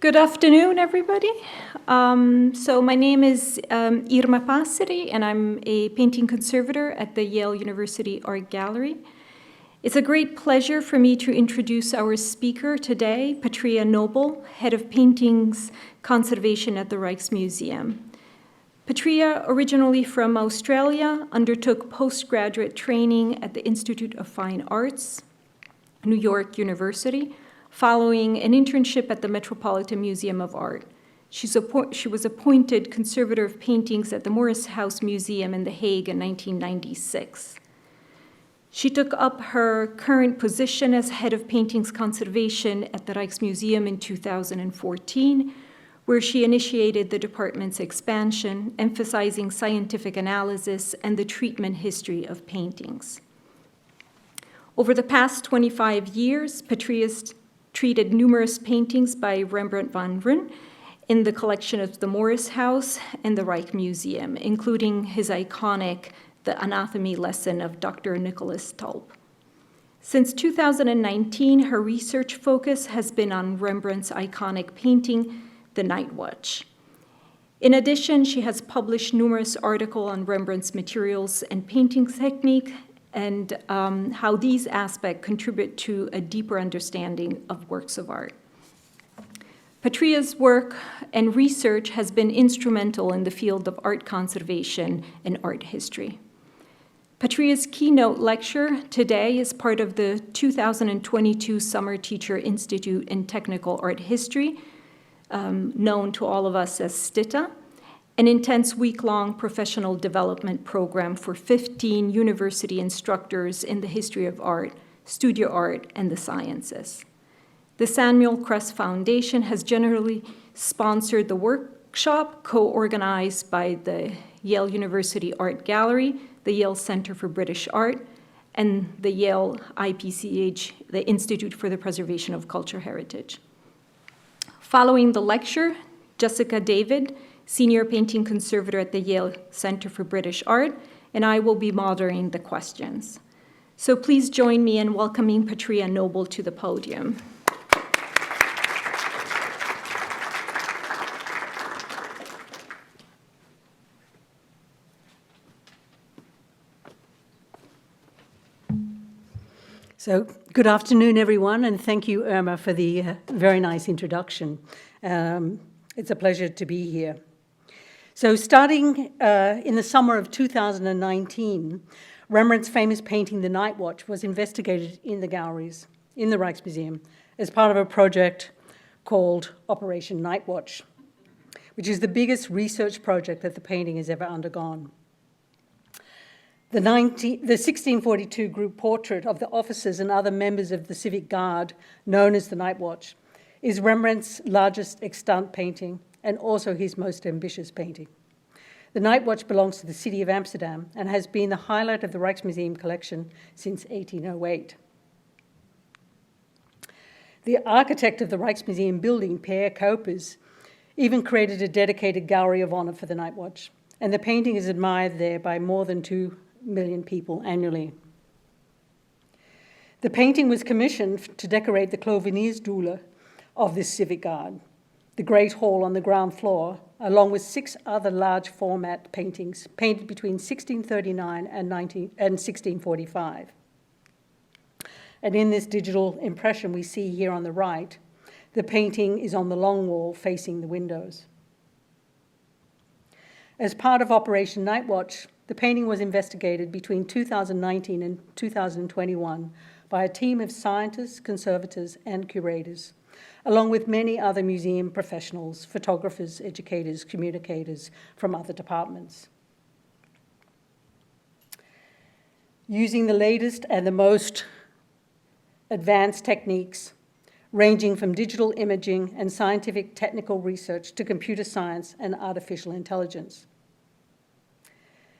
Good afternoon, everybody. So my name is Irma Passeri, and I'm a painting conservator at the Yale University Art Gallery. It's a great pleasure for me to introduce our speaker today, Petria Noble, Head of Paintings Conservation at the Rijksmuseum. Petria, originally from Australia, undertook postgraduate training at the Institute of Fine Arts, New York University, following an internship at the Metropolitan Museum of Art. She was appointed conservator of paintings at the Morris House Museum in The Hague in 1996. She took up her current position as head of paintings conservation at the Rijksmuseum in 2014, where she initiated the department's expansion, emphasizing scientific analysis and the treatment history of paintings. Over the past 25 years, Petria's treated numerous paintings by Rembrandt van Rijn in the collection of the Morris House and the Rijksmuseum, including his iconic The Anatomy Lesson of Dr. Nicholas Tulp. Since 2019, her research focus has been on Rembrandt's iconic painting, The Night Watch. In addition, she has published numerous articles on Rembrandt's materials and painting technique, and how these aspects contribute to a deeper understanding of works of art. Petria's work and research has been instrumental in the field of art conservation and art history. Petria's keynote lecture today is part of the 2022 Summer Teacher Institute in Technical Art History, known to all of us as STITA, an intense week-long professional development program for 15 university instructors in the history of art, studio art, and the sciences. The Samuel Kress Foundation has generally sponsored the workshop, co-organized by the Yale University Art Gallery, the Yale Center for British Art, and the Yale IPCH, the Institute for the Preservation of Cultural Heritage. Following the lecture, Jessica David, Senior Painting Conservator at the Yale Center for British Art, and I will be moderating the questions. So please join me in welcoming Petria Noble to the podium. So good afternoon, everyone, and thank you, Irma, for the very nice introduction. It's a pleasure to be here. So starting in the summer of 2019, Rembrandt's famous painting, The Night Watch, was investigated in the galleries in the Rijksmuseum as part of a project called Operation Night Watch, which is the biggest research project that the painting has ever undergone. The 1642 group portrait of the officers and other members of the civic guard, known as the Night Watch, is Rembrandt's largest extant painting and also his most ambitious painting. The Night Watch belongs to the city of Amsterdam and has been the highlight of the Rijksmuseum collection since 1808. The architect of the Rijksmuseum building, Per Cuypers, even created a dedicated gallery of honor for the Night Watch, and the painting is admired there by more than 2 million people annually. The painting was commissioned to decorate the Cloveniersdoelen of this civic guard, the Great Hall on the ground floor, along with 6 other large format paintings painted between 1639 and 1645. And in this digital impression we see here on the right, the painting is on the long wall facing the windows. As part of Operation Night Watch, the painting was investigated between 2019 and 2021 by a team of scientists, conservators, and curators, along with many other museum professionals, photographers, educators, communicators from other departments. Using the latest and the most advanced techniques, ranging from digital imaging and scientific technical research to computer science and artificial intelligence.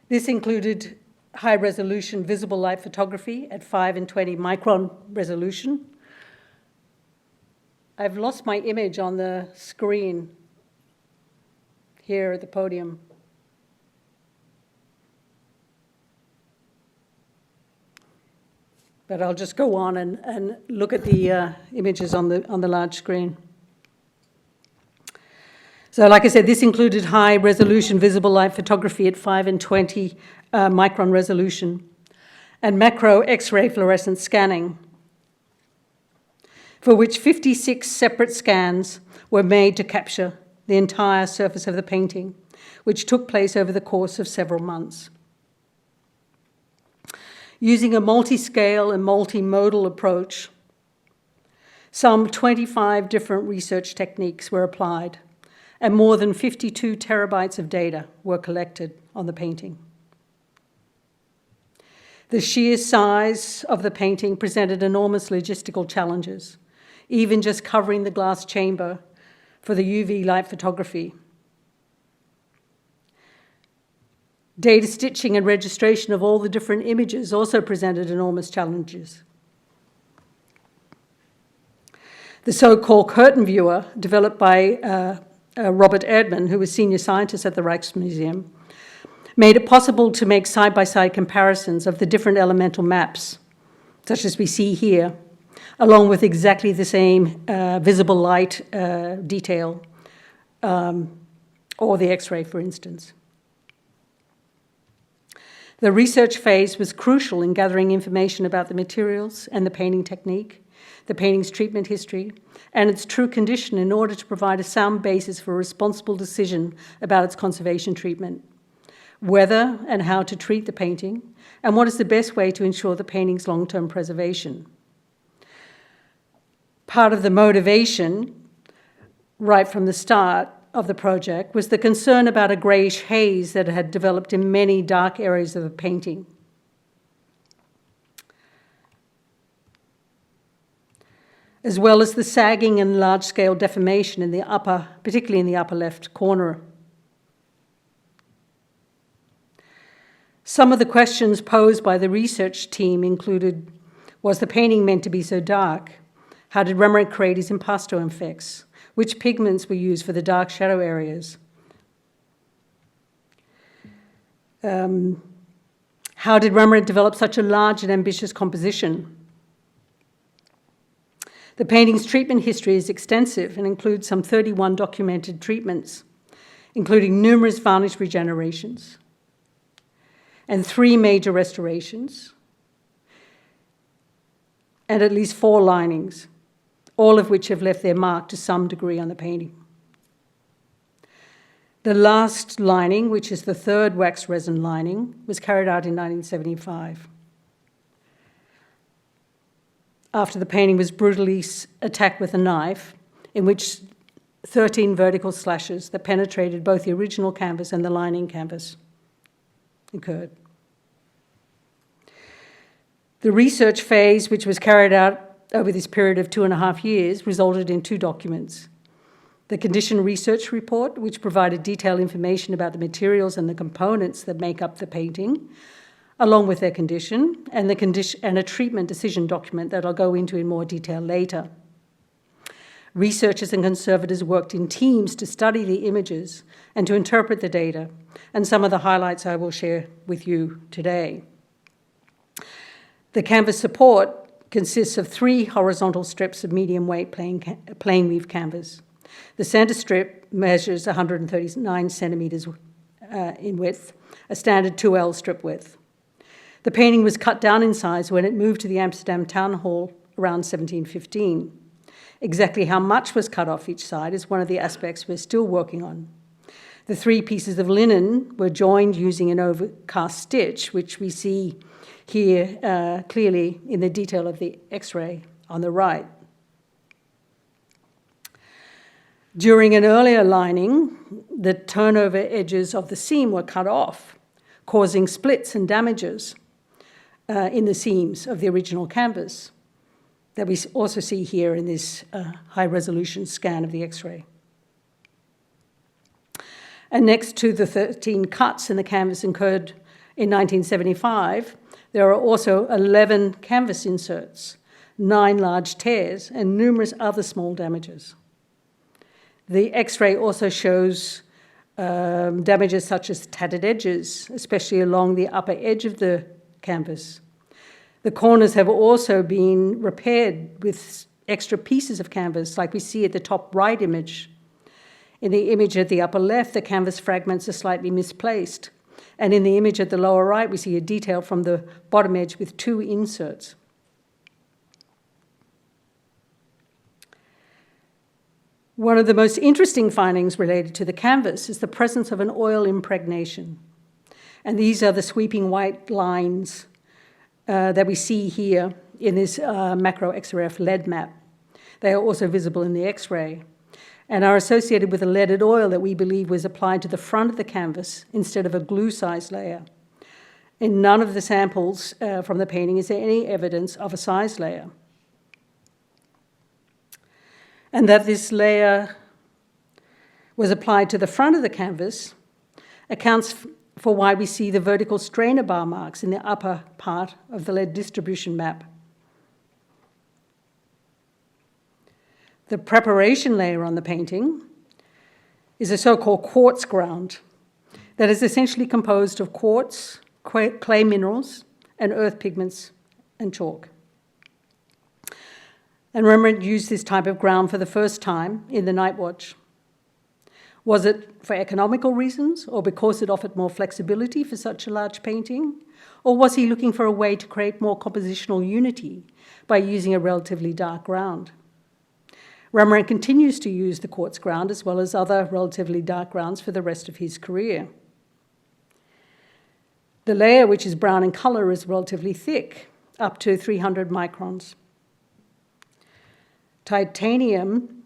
This included high-resolution visible light photography at 5 and 20 micron resolution. I've lost my image on the screen here at the podium. But I'll just go on and look at the images on the large screen. So like I said, this included high-resolution visible light photography at 5 and 20 micron resolution and macro X-ray fluorescence scanning, for which 56 separate scans were made to capture the entire surface of the painting, which took place over the course of several months. Using a multi-scale and multimodal approach, some 25 different research techniques were applied, and more than 52 terabytes of data were collected on the painting. The sheer size of the painting presented enormous logistical challenges, even just covering the glass chamber for the UV light photography. Data stitching and registration of all the different images also presented enormous challenges. The so-called curtain viewer, developed by Robert Erdmann, who was senior scientist at the Rijksmuseum, made it possible to make side-by-side comparisons of the different elemental maps, such as we see here, along with exactly the same visible light detail, or the X-ray, for instance. The research phase was crucial in gathering information about the materials and the painting technique, the painting's treatment history, and its true condition in order to provide a sound basis for a responsible decision about its conservation treatment, whether and how to treat the painting, and what is the best way to ensure the painting's long-term preservation. Part of the motivation, right from the start of the project, was the concern about a greyish haze that had developed in many dark areas of the painting. As well as the sagging and large-scale deformation in the upper, particularly in the upper left corner. Some of the questions posed by the research team included, was the painting meant to be so dark? How did Rembrandt create his impasto effects? Which pigments were used for the dark shadow areas? How did Rembrandt develop such a large and ambitious composition? The painting's treatment history is extensive and includes some 31 documented treatments, including numerous varnish regenerations and 3 major restorations, and at least 4 linings, all of which have left their mark to some degree on the painting. The last lining, which is the 3rd wax resin lining, was carried out in 1975. After the painting was brutally attacked with a knife, in which 13 vertical slashes that penetrated both the original canvas and the lining canvas occurred. The research phase, which was carried out over this period of 2.5 years, resulted in 2 documents. The condition research report, which provided detailed information about the materials and the components that make up the painting, along with their condition, and a treatment decision document that I'll go into in more detail later. Researchers and conservators worked in teams to study the images and to interpret the data, and some of the highlights I will share with you today. The canvas support consists of 3 horizontal strips of medium weight plain weave canvas. The center strip measures 139 centimeters in width, a standard 2L strip width. The painting was cut down in size when it moved to the Amsterdam town hall around 1715. Exactly how much was cut off each side is one of the aspects we're still working on. The 3 pieces of linen were joined using an overcast stitch, which we see here clearly in the detail of the X-ray on the right. During an earlier lining, the turnover edges of the seam were cut off, causing splits and damages in the seams of the original canvas that we also see here in this high-resolution scan of the X-ray. And next to the 13 cuts in the canvas incurred in 1975, there are also 11 canvas inserts, 9 large tears, and numerous other small damages. The X-ray also shows damages such as tattered edges, especially along the upper edge of the canvas. The corners have also been repaired with extra pieces of canvas, like we see at the top right image. In the image at the upper left, the canvas fragments are slightly misplaced. And in the image at the lower right, we see a detail from the bottom edge with 2 inserts. One of the most interesting findings related to the canvas is the presence of an oil impregnation. And these are the sweeping white lines that we see here in this macro XRF lead map. They are also visible in the X-ray and are associated with a leaded oil that we believe was applied to the front of the canvas instead of a glue-size layer. In none of the samples from the painting is there any evidence of a size layer. And that this layer was applied to the front of the canvas accounts for why we see the vertical strainer bar marks in the upper part of the lead distribution map. The preparation layer on the painting is a so-called quartz ground that is essentially composed of quartz, clay minerals, and earth pigments and chalk. And Rembrandt used this type of ground for the first time in the Night Watch. Was it for economical reasons or because it offered more flexibility for such a large painting? Or was he looking for a way to create more compositional unity by using a relatively dark ground? Rembrandt continues to use the quartz ground as well as other relatively dark grounds for the rest of his career. The layer, which is brown in color, is relatively thick, up to 300 microns. Titanium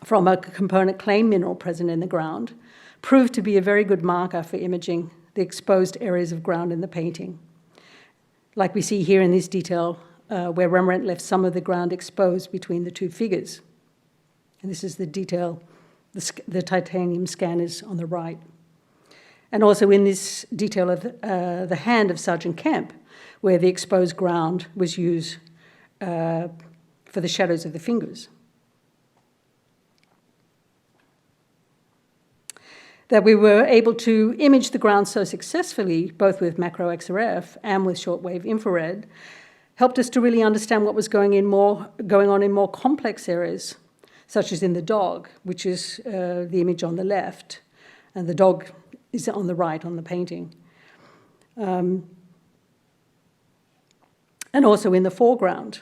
from a component clay mineral present in the ground proved to be a very good marker for imaging the exposed areas of ground in the painting. Like we see here in this detail, where Rembrandt left some of the ground exposed between the 2 figures. And this is the detail, the titanium scan is on the right. And also in this detail of the hand of Sergeant Kemp, where the exposed ground was used for the shadows of the fingers. That we were able to image the ground so successfully, both with macro XRF and with shortwave infrared, helped us to really understand what was going on in more complex areas, such as in the dog, which is the image on the left, and the dog is on the right on the painting. And also in the foreground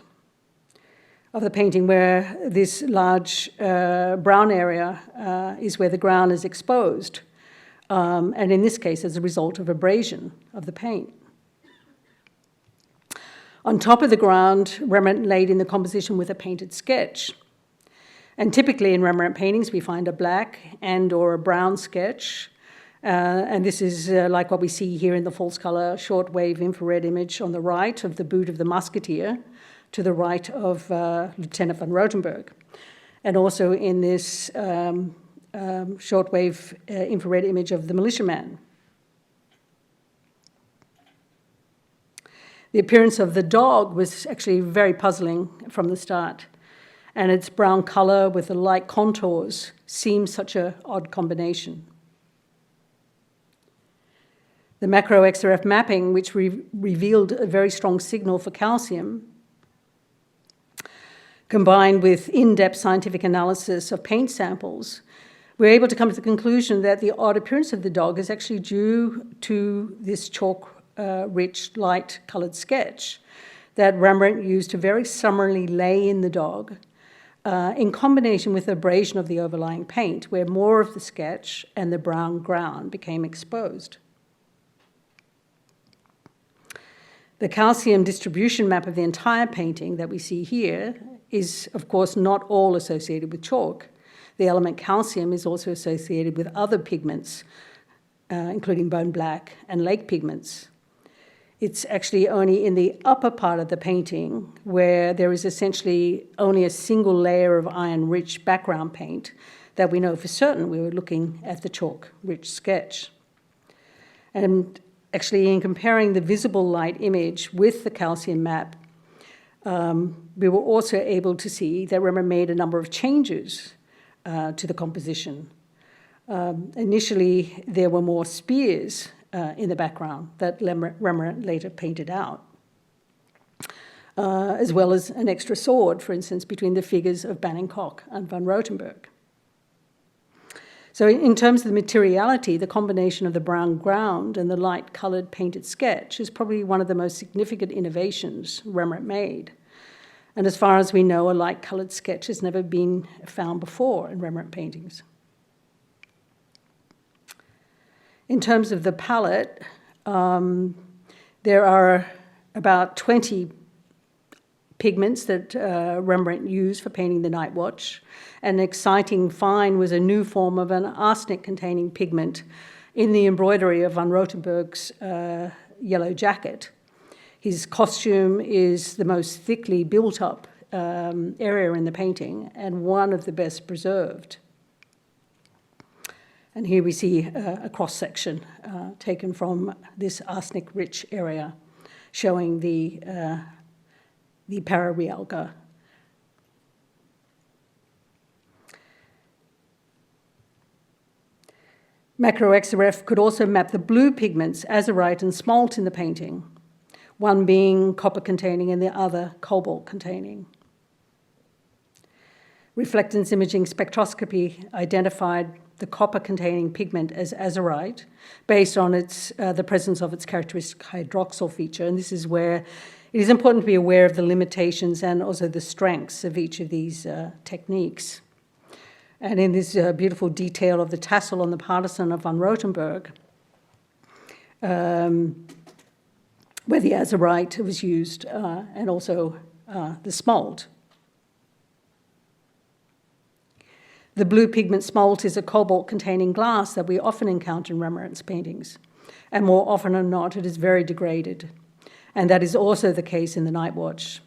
of the painting, where this large brown area is where the ground is exposed, and in this case as a result of abrasion of the paint. On top of the ground, Rembrandt laid in the composition with a painted sketch. And typically in Rembrandt paintings, we find a black and or a brown sketch. And this is like what we see here in the false color shortwave infrared image on the right of the boot of the musketeer, to the right of Lieutenant van Ruytenburch. And also in this shortwave infrared image of the militiaman. The appearance of the dog was actually very puzzling from the start, and its brown color with the light contours seems such an odd combination. The macro XRF mapping, which revealed a very strong signal for calcium, combined with in-depth scientific analysis of paint samples, we're able to come to the conclusion that the odd appearance of the dog is actually due to this chalk-rich, light-colored sketch that Rembrandt used to very summarily lay in the dog in combination with abrasion of the overlying paint, where more of the sketch and the brown ground became exposed. The calcium distribution map of the entire painting that we see here is, of course, not all associated with chalk. The element calcium is also associated with other pigments, including bone black and lake pigments. It's actually only in the upper part of the painting where there is essentially only a single layer of iron-rich background paint that we know for certain we were looking at the chalk-rich sketch. And actually, in comparing the visible light image with the calcium map, we were also able to see that Rembrandt made a number of changes to the composition. Initially, there were more spears in the background that Rembrandt later painted out, as well as an extra sword, for instance, between the figures of Banninck and van Ruytenburch. So in terms of the materiality, the combination of the brown ground and the light-coloured painted sketch is probably one of the most significant innovations Rembrandt made. And as far as we know, a light-coloured sketch has never been found before in Rembrandt paintings. In terms of the palette, there are about 20 pigments that Rembrandt used for painting the Night Watch. An exciting find was a new form of an arsenic-containing pigment in the embroidery of Van Ruytenburch's yellow jacket. His costume is the most thickly built-up area in the painting and one of the best preserved. And here we see a cross-section taken from this arsenic-rich area, showing the pararialga. Macro XRF could also map the blue pigments, azurite and smalt in the painting, one being copper-containing and the other cobalt-containing. Reflectance imaging spectroscopy identified the copper-containing pigment as azurite based on the presence of its characteristic hydroxyl feature. And this is where it is important to be aware of the limitations and also the strengths of each of these techniques. And in this beautiful detail of the tassel on the partisan of Van Ruytenburch, where the azurite was used and also the smalt. The blue pigment smalt is a cobalt-containing glass that we often encounter in Rembrandt's paintings, and more often than not, it is very degraded. And that is also the case in the Night Watch.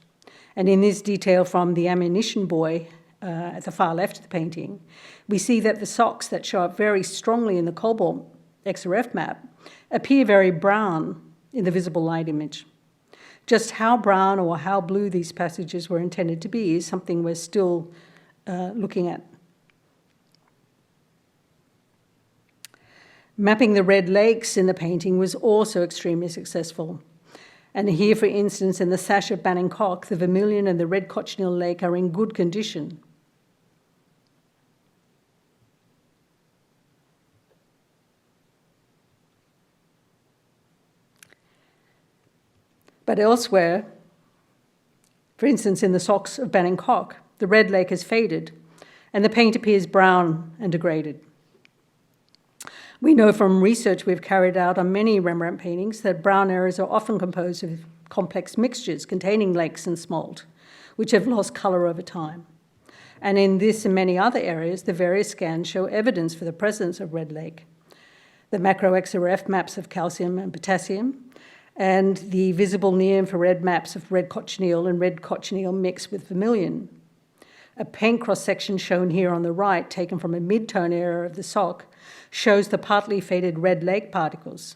And in this detail from the ammunition boy at the far left of the painting, we see that the socks that show up very strongly in the cobalt XRF map appear very brown in the visible light image. Just how brown or how blue these passages were intended to be is something we're still looking at. Mapping the red lakes in the painting was also extremely successful. And here, for instance, in the sash of Banninck, the vermilion and the red cochineal lake are in good condition. But elsewhere, for instance, in the socks of Banninck, the red lake has faded and the paint appears brown and degraded. We know from research we've carried out on many Rembrandt paintings that brown areas are often composed of complex mixtures containing lakes and smalt, which have lost colour over time. And in this and many other areas, the various scans show evidence for the presence of red lake. The macro XRF maps of calcium and potassium, and the visible near-infrared maps of red cochineal and red cochineal mixed with vermilion. A paint cross-section shown here on the right, taken from a mid-tone area of the sock, shows the partly faded red lake particles.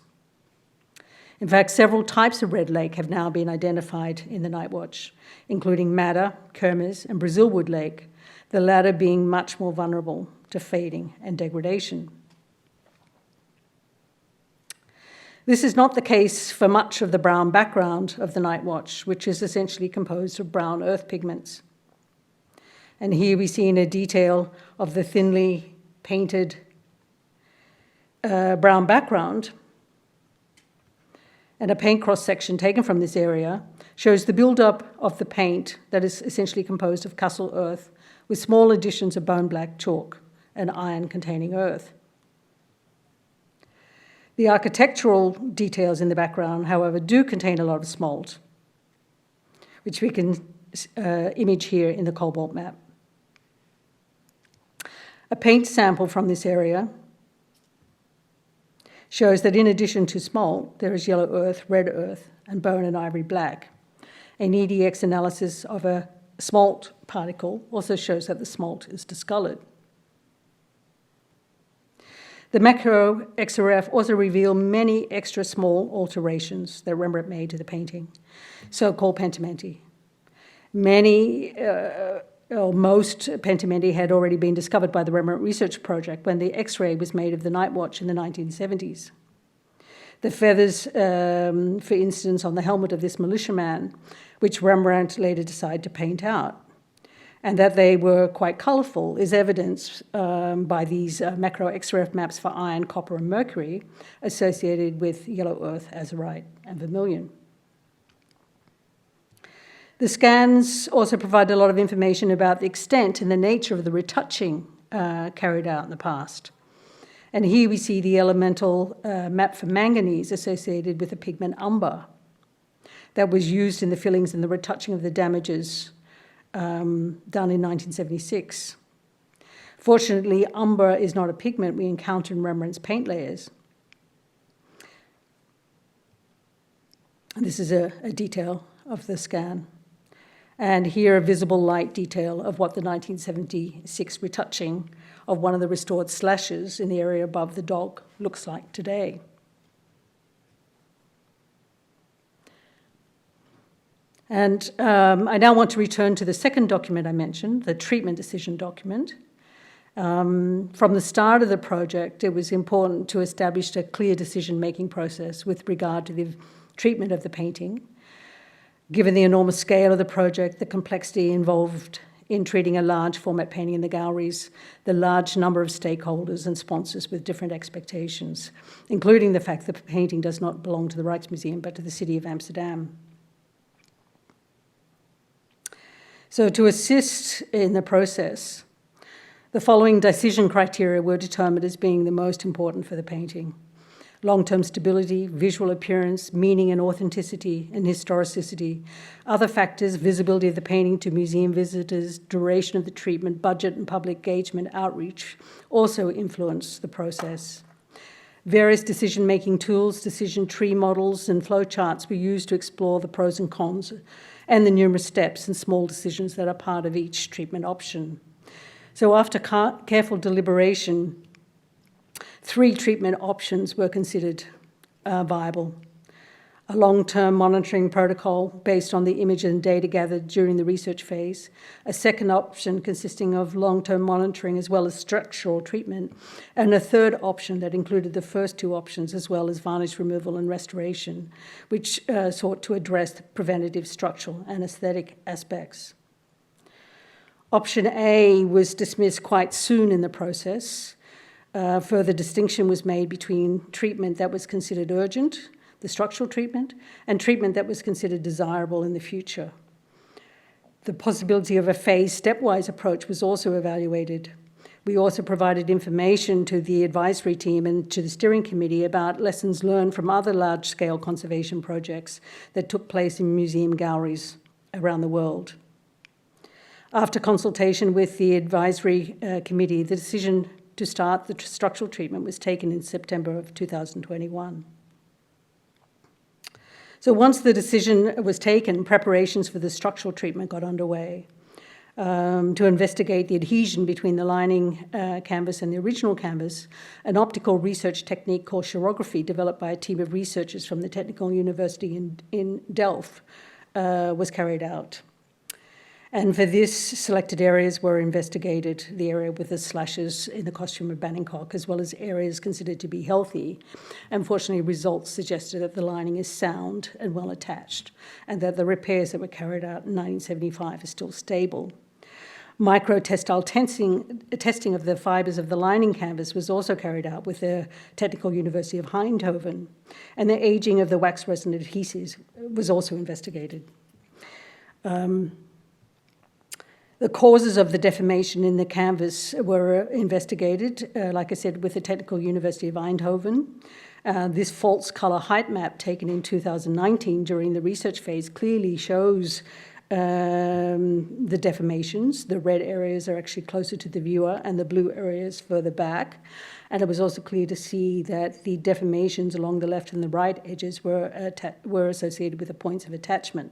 In fact, several types of red lake have now been identified in the Night Watch, including madder, kermes, and Brazilwood lake, the latter being much more vulnerable to fading and degradation. This is not the case for much of the brown background of the Night Watch, which is essentially composed of brown earth pigments. And here we see in a detail of the thinly painted brown background, and a paint cross-section taken from this area shows the build-up of the paint that is essentially composed of Kassel earth with small additions of bone black chalk and iron-containing earth. The architectural details in the background, however, do contain a lot of smalt, which we can image here in the cobalt map. A paint sample from this area shows that in addition to smalt, there is yellow earth, red earth, and bone and ivory black. An EDX analysis of a smalt particle also shows that the smalt is discoloured. The macro XRF also revealed many extra small alterations that Rembrandt made to the painting, so-called pentimenti. Most pentimenti had already been discovered by the Rembrandt Research Project when the X-ray was made of the Night Watch in the 1970s. The feathers, for instance, on the helmet of this militiaman, which Rembrandt later decided to paint out. and that they were quite colourful is evidenced by these macro XRF maps for iron, copper and mercury associated with yellow earth, azurite and vermilion. The scans also provide a lot of information about the extent and the nature of the retouching carried out in the past. And here we see the elemental map for manganese associated with the pigment umber that was used in the fillings and the retouching of the damages done in 1976. Fortunately, umber is not a pigment we encounter in Rembrandt's paint layers. This is a detail of the scan. And here a visible light detail of what the 1976 retouching of one of the restored slashes in the area above the dog looks like today. And I now want to return to the second document I mentioned, the treatment decision document. From the start of the project, it was important to establish a clear decision-making process with regard to the treatment of the painting. Given the enormous scale of the project, the complexity involved in treating a large format painting in the galleries, the large number of stakeholders and sponsors with different expectations, including the fact that the painting does not belong to the Rijksmuseum but to the city of Amsterdam. So to assist in the process, the following decision criteria were determined as being the most important for the painting: long-term stability, visual appearance, meaning and authenticity, and historicity. Other factors, visibility of the painting to museum visitors, duration of the treatment, budget and public engagement, outreach, also influence the process. Various decision-making tools, decision tree models, and flowcharts were used to explore the pros and cons and the numerous steps and small decisions that are part of each treatment option. So after careful deliberation, 3 treatment options were considered viable. A long-term monitoring protocol based on the image and data gathered during the research phase, a second option consisting of long-term monitoring as well as structural treatment, and a third option that included the first 2 options as well as varnish removal and restoration, which sought to address the preventative, structural and aesthetic aspects. Option A was dismissed quite soon in the process. Further distinction was made between treatment that was considered urgent, the structural treatment, and treatment that was considered desirable in the future. The possibility of a phased stepwise approach was also evaluated. We also provided information to the advisory team and to the steering committee about lessons learned from other large-scale conservation projects that took place in museum galleries around the world. After consultation with the advisory committee, the decision to start the structural treatment was taken in September of 2021. So once the decision was taken, preparations for the structural treatment got underway to investigate the adhesion between the lining canvas and the original canvas. An optical research technique called chirography, developed by a team of researchers from the Technical University in Delft, was carried out. And for this, selected areas were investigated, the area with the slashes in the costume of Banninck, as well as areas considered to be healthy. Unfortunately, results suggested that the lining is sound and well attached, and that the repairs that were carried out in 1975 are still stable. Micro-textile testing of the fibres of the lining canvas was also carried out with the Technical University of Eindhoven, and the aging of the wax resin adhesives was also investigated. The causes of the deformation in the canvas were investigated, like I said, with the Technical University of Eindhoven. This false colour height map taken in 2019 during the research phase clearly shows the deformations. The red areas are actually closer to the viewer and the blue areas further back. And it was also clear to see that the deformations along the left and the right edges were associated with the points of attachment.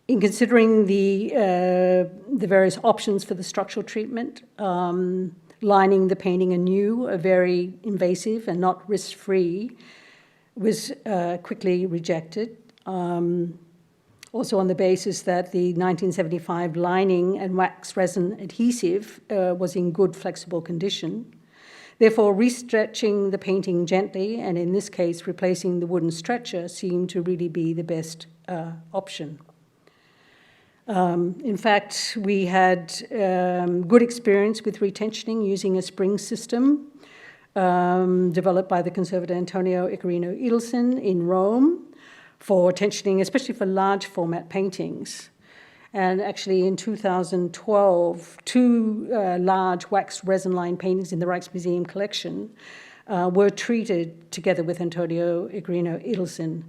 In considering the various options for the structural treatment, lining the painting anew, a very invasive and not risk-free, was quickly rejected. Also on the basis that the 1975 lining and wax resin adhesive was in good flexible condition. Therefore, restretching the painting gently, and in this case, replacing the wooden stretcher, seemed to really be the best option. In fact, we had good experience with retensioning using a spring system developed by the conservator Antonio Icarino Edelson in Rome for tensioning, especially for large format paintings. And actually in 2012, two large wax resin-lined paintings in the Rijksmuseum collection were treated together with Antonio Icarino Edelson.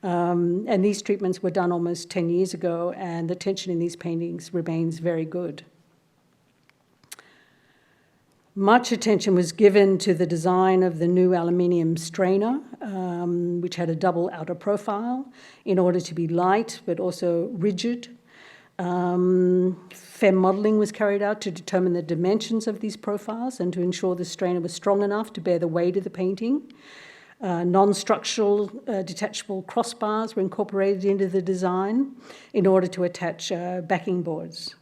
And these treatments were done almost 10 years ago, and the tension in these paintings remains very good. Much attention was given to the design of the new aluminium strainer, which had a double outer profile in order to be light but also rigid. FEM modelling was carried out to determine the dimensions of these profiles and to ensure the strainer was strong enough to bear the weight of the painting. Non-structural detachable crossbars were incorporated into the design in order to attach backing boards.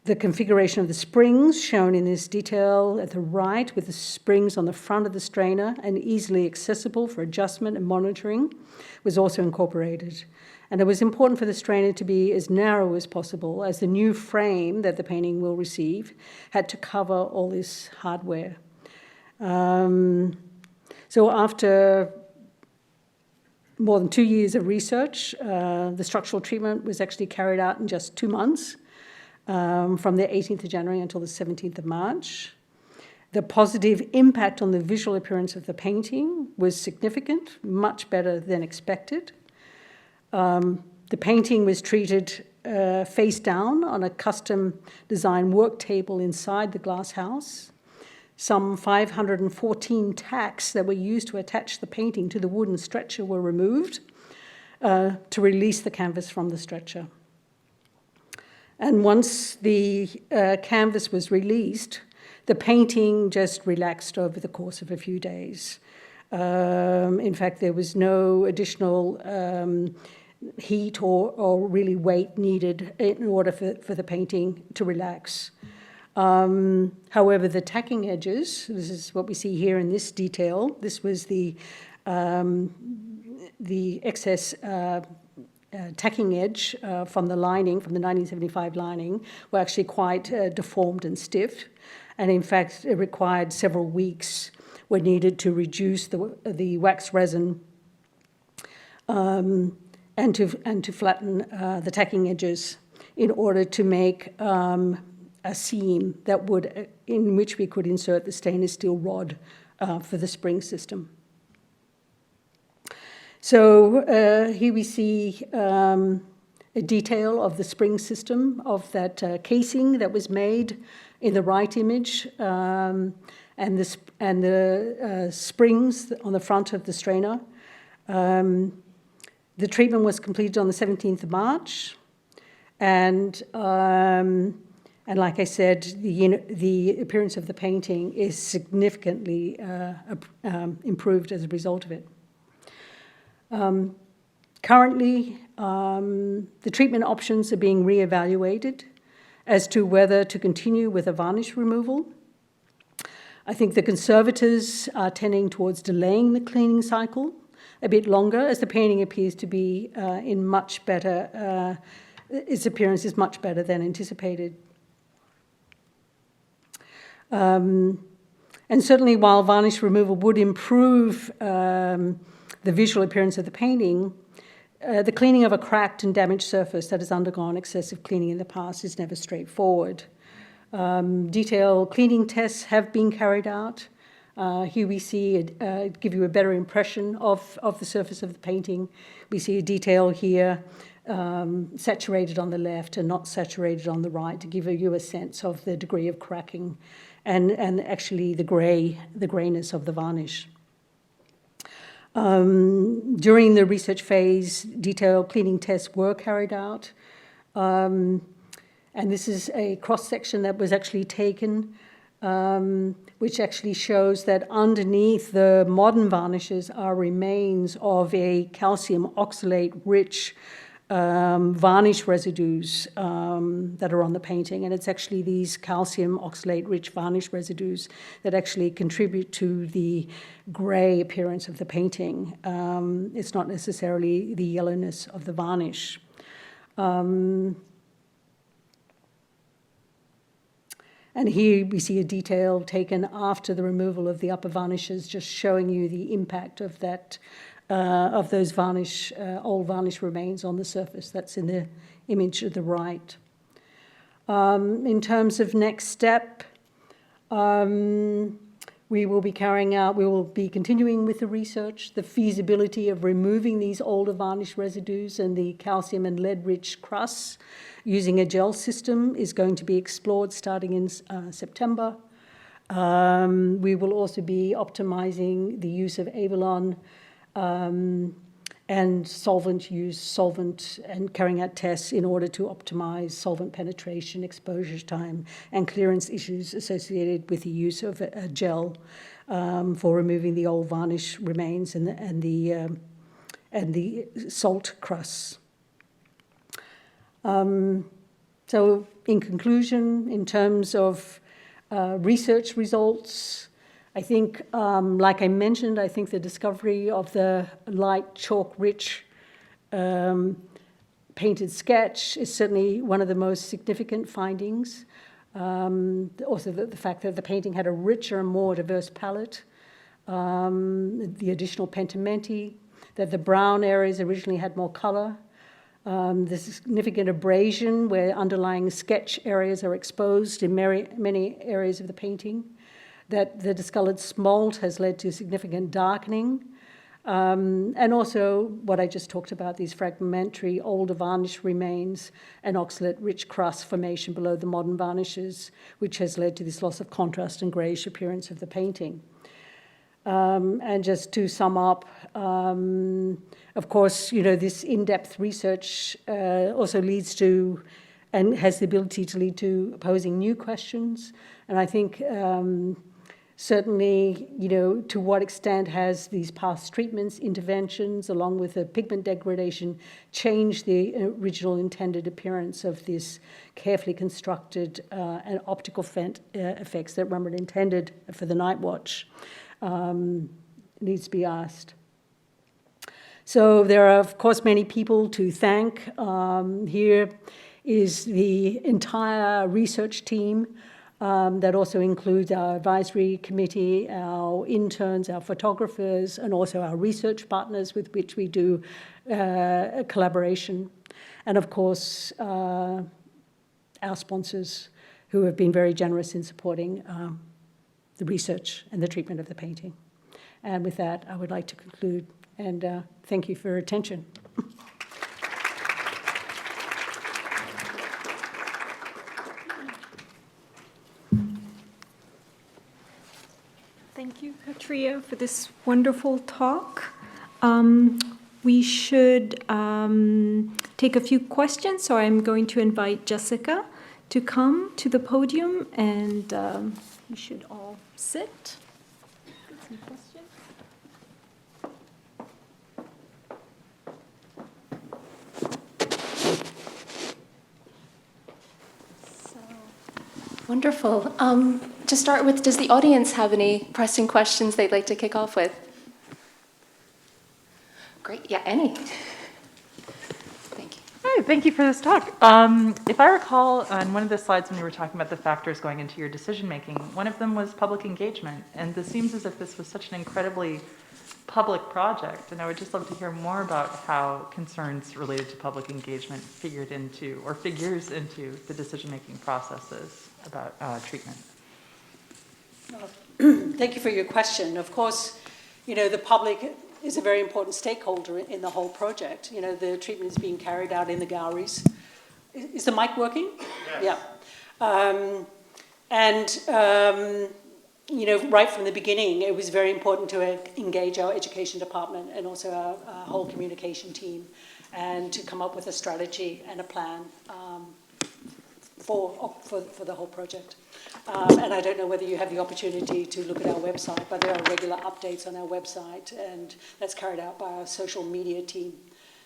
The configuration of the springs, shown in this detail at the right, with the springs on the front of the strainer and easily accessible for adjustment and monitoring, was also incorporated. And it was important for the strainer to be as narrow as possible, as the new frame that the painting will receive had to cover all this hardware. So after more than 2 years of research, the structural treatment was actually carried out in just 2 months, from the 18th of January until the 17th of March. The positive impact on the visual appearance of the painting was significant, much better than expected. The painting was treated face down on a custom design work table inside the glass house. Some 514 tacks that were used to attach the painting to the wooden stretcher were removed to release the canvas from the stretcher. And once the canvas was released, the painting just relaxed over the course of a few days. In fact, there was no additional heat or really weight needed in order for the painting to relax. However, the tacking edges, this is what we see here in this detail, this was the excess tacking edge from the lining, from the 1975 lining, were actually quite deformed and stiff. And in fact, it required several weeks were needed to reduce the wax resin and to flatten the tacking edges in order to make a seam that would, in which we could insert the stainless steel rod for the spring system. So here we see a detail of the spring system of that casing that was made in the right image, and the springs on the front of the strainer. The treatment was completed on the 17th of March, and like I said, the appearance of the painting is significantly improved as a result of it. Currently, the treatment options are being reevaluated as to whether to continue with a varnish removal. I think the conservators are tending towards delaying the cleaning cycle a bit longer, as the painting appears to be in much better, its appearance is much better than anticipated. And certainly while varnish removal would improve the visual appearance of the painting, the cleaning of a cracked and damaged surface that has undergone excessive cleaning in the past is never straightforward. Detailed cleaning tests have been carried out. Here we see, give you a better impression of the surface of the painting. We see a detail here, saturated on the left and not saturated on the right, to give you a sense of the degree of cracking and actually the grayness of the varnish. During the research phase, detailed cleaning tests were carried out. And this is a cross-section that was actually taken, which actually shows that underneath the modern varnishes are remains of a calcium oxalate-rich varnish residues that are on the painting, and it's actually these calcium oxalate-rich varnish residues that actually contribute to the grey appearance of the painting. It's not necessarily the yellowness of the varnish. And here we see a detail taken after the removal of the upper varnishes, just showing you the impact of that, of those varnish, old varnish remains on the surface. That's in the image at the right. In terms of next step, we will be continuing with the research. The feasibility of removing these older varnish residues and the calcium and lead-rich crusts using a gel system is going to be explored starting in September. We will also be optimizing the use of Avalon and solvent and carrying out tests in order to optimize solvent penetration, exposure time, and clearance issues associated with the use of a gel for removing the old varnish remains and the salt crusts. So in conclusion, in terms of research results, I think, like I mentioned, I think the discovery of the light chalk-rich painted sketch is certainly one of the most significant findings. Also the fact that the painting had a richer and more diverse palette, the additional pentimenti, that the brown areas originally had more color, the significant abrasion where underlying sketch areas are exposed in many areas of the painting, that the discolored smalt has led to significant darkening, and also what I just talked about, these fragmentary older varnish remains and oxalate-rich crust formation below the modern varnishes, which has led to this loss of contrast and greyish appearance of the painting. And just to sum up, of course, you know, this in-depth research also leads to and has the ability to lead to posing new questions. And I think certainly, you know, to what extent has these past treatments, interventions, along with the pigment degradation, changed the original intended appearance of this carefully constructed and optical effects that Rembrandt intended for the night watch? Needs to be asked. So there are, of course, many people to thank. Here is the entire research team that also includes our advisory committee, our interns, our photographers, and also our research partners with which we do a collaboration. And of course, our sponsors who have been very generous in supporting the research and the treatment of the painting. And with that, I would like to conclude and thank you for your attention. Thank you, Petria, for this wonderful talk. We should take a few questions, so I'm going to invite Jessica to come to the podium, and you should all sit. Get some questions. Wonderful. To start with, does the audience have any pressing questions they'd like to kick off with? Great. Yeah, any. Thank you. Hi, thank you for this talk. If I recall, on one of the slides when you were talking about the factors going into your decision-making, one of them was public engagement. And this seems as if this was such an incredibly public project. And I would just love to hear more about how concerns related to public engagement figures into the decision-making processes about treatment. Thank you for your question. Of course, you know, the public is a very important stakeholder in the whole project. You know, the treatment is being carried out in the galleries. Is the mic working? Yes. Yeah. You know, right from the beginning, it was very important to engage our education department and also our whole communication team, and to come up with a strategy and a plan for the whole project. And I don't know whether you have the opportunity to look at our website, but there are regular updates on our website, and that's carried out by our social media team.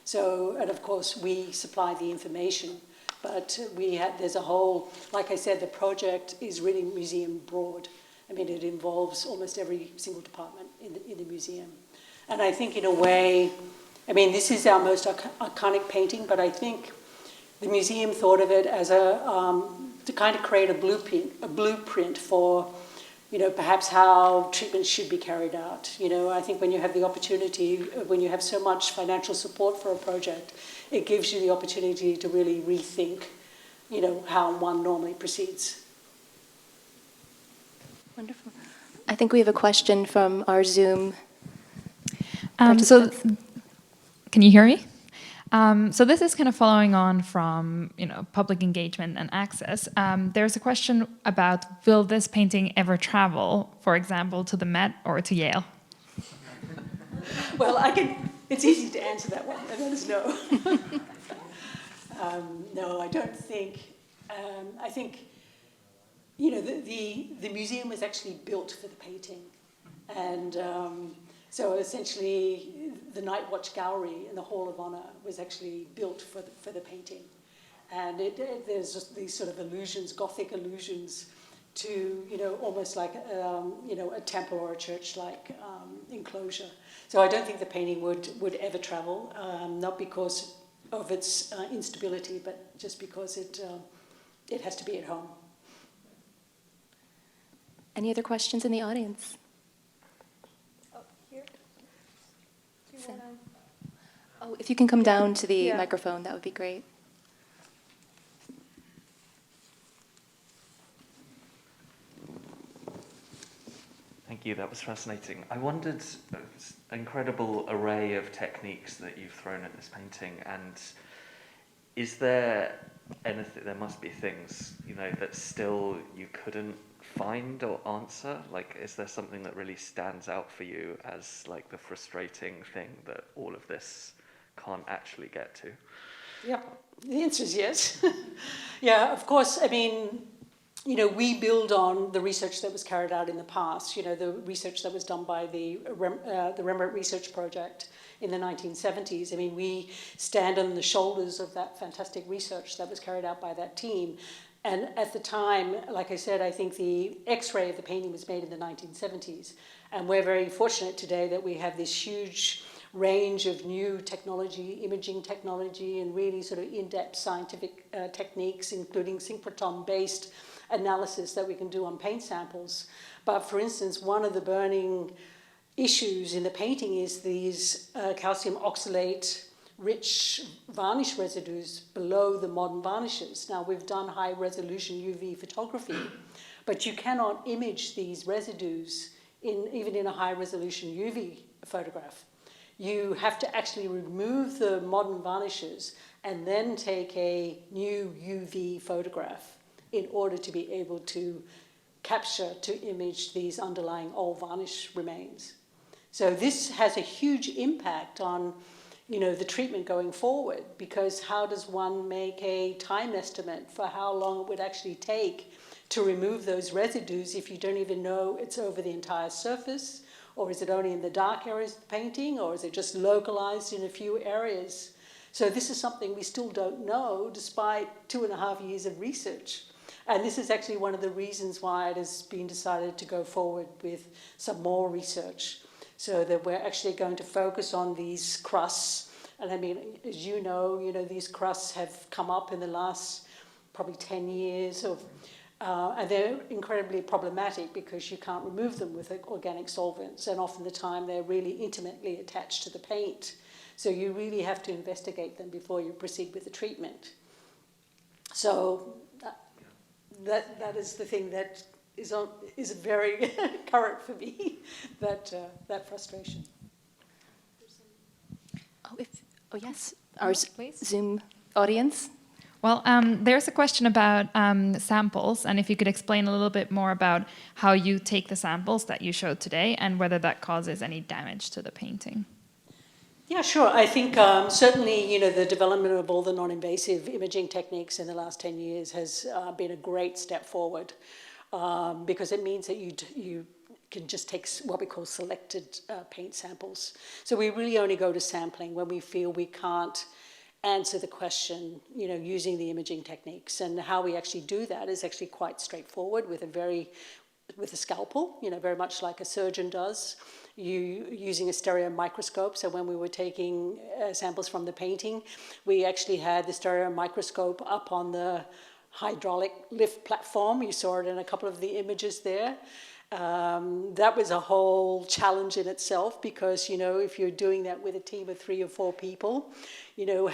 So, and of course, we supply the information, but there's a whole, like I said, the project is really museum broad. I mean, it involves almost every single department in the museum. And I think in a way, I mean, this is our most iconic painting, but I think the museum thought of it as to kind of create a blueprint for, you know, perhaps how treatment should be carried out. You know, I think when you have the opportunity, when you have so much financial support for a project, it gives you the opportunity to really rethink, you know, how one normally proceeds. Wonderful. I think we have a question from our Zoom So, participants. can you hear me? So this is kind of following on from, you know, public engagement and access. There's a question about, will this painting ever travel, for example, to the Met or to Yale? Well, it's easy to answer that one, and that is no. No, I don't think. I think, you know, the museum was actually built for the painting. And so essentially, the Night Watch Gallery in the Hall of Honor was actually built for the painting. And there's just these sort of allusions, Gothic allusions to, you know, almost like, you know, a temple or a church-like enclosure. So I don't think the painting would ever travel, not because of its instability, but just because it has to be at home. Any other questions in the audience? Oh, if you can come down to the microphone, that would be great. Thank you, that was fascinating. I wondered, an incredible array of techniques that you've thrown at this painting, and is there anything, there must be things, you know, that still you couldn't find or answer? Like, is there something that really stands out for you as like the frustrating thing that all of this can't actually get to? Yeah, the answer is yes. Yeah, of course. I mean, you know, we build on the research that was carried out in the past. You know, the research that was done by the Rembrandt Research Project in the 1970s. I mean, we stand on the shoulders of that fantastic research that was carried out by that team. And at the time, like I said, I think the X-ray of the painting was made in the 1970s. And we're very fortunate today that we have this huge range of new technology, imaging technology, and really sort of in-depth scientific techniques, including synchrotron-based analysis that we can do on paint samples. But for instance, one of the burning issues in the painting is these calcium oxalate rich varnish residues below the modern varnishes. Now, we've done high-resolution UV photography, but you cannot image these residues even in a high-resolution UV photograph. You have to actually remove the modern varnishes and then take a new UV photograph in order to be able to capture, to image these underlying old varnish remains. So this has a huge impact on, you know, the treatment going forward, because how does one make a time estimate for how long it would actually take to remove those residues if you don't even know it's over the entire surface? Or is it only in the dark areas of the painting? Or is it just localized in a few areas? So this is something we still don't know, despite 2.5 years of research. And this is actually one of the reasons why it has been decided to go forward with some more research, so that we're actually going to focus on these crusts. And I mean, as you know, these crusts have come up in the last probably 10 years and they're incredibly problematic because you can't remove them with organic solvents, and often the time they're really intimately attached to the paint. So you really have to investigate them before you proceed with the treatment. So that is the thing that is very current for me, that frustration. Oh yes, our Please. Zoom audience. Well, there's a question about samples, and if you could explain a little bit more about how you take the samples that you showed today and whether that causes any damage to the painting. Yeah, sure. I think certainly, the development of all the non-invasive imaging techniques in the last 10 years has been a great step forward, because it means that you can just take what we call selected paint samples. So we really only go to sampling when we feel we can't answer the question, using the imaging techniques. And how we actually do that is actually quite straightforward with a scalpel, very much like a surgeon does. Using a stereo microscope. So when we were taking samples from the painting, we actually had the stereo microscope up on the hydraulic lift platform. You saw it in a couple of the images there. That was a whole challenge in itself because, if you're doing that with a team of 3 or 4 people,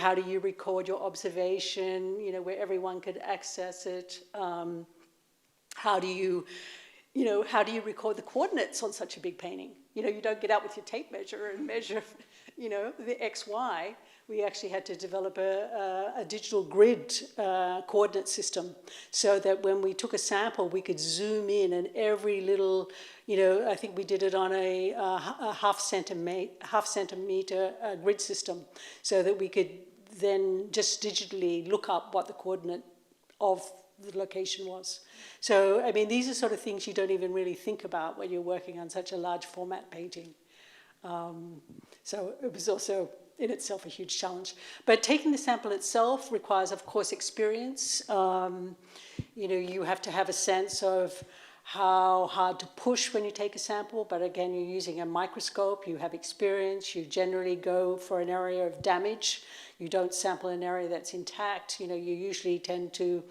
how do you record your observation, where everyone could access it? How do you record the coordinates on such a big painting? You don't get out with your tape measure and measure, the XY. We actually had to develop a digital grid coordinate system so that when we took a sample, we could zoom in and every little, I think we did it on a half centimeter grid system so that we could then just digitally look up what the coordinate of the location was. So, these are sort of things you don't even really think about when you're working on such a large format painting. So it was also in itself a huge challenge. But taking the sample itself requires, of course, experience. You have to have a sense of how hard to push when you take a sample, but again, you're using a microscope, you have experience, you generally go for an area of damage. You don't sample an area that's intact. You usually tend to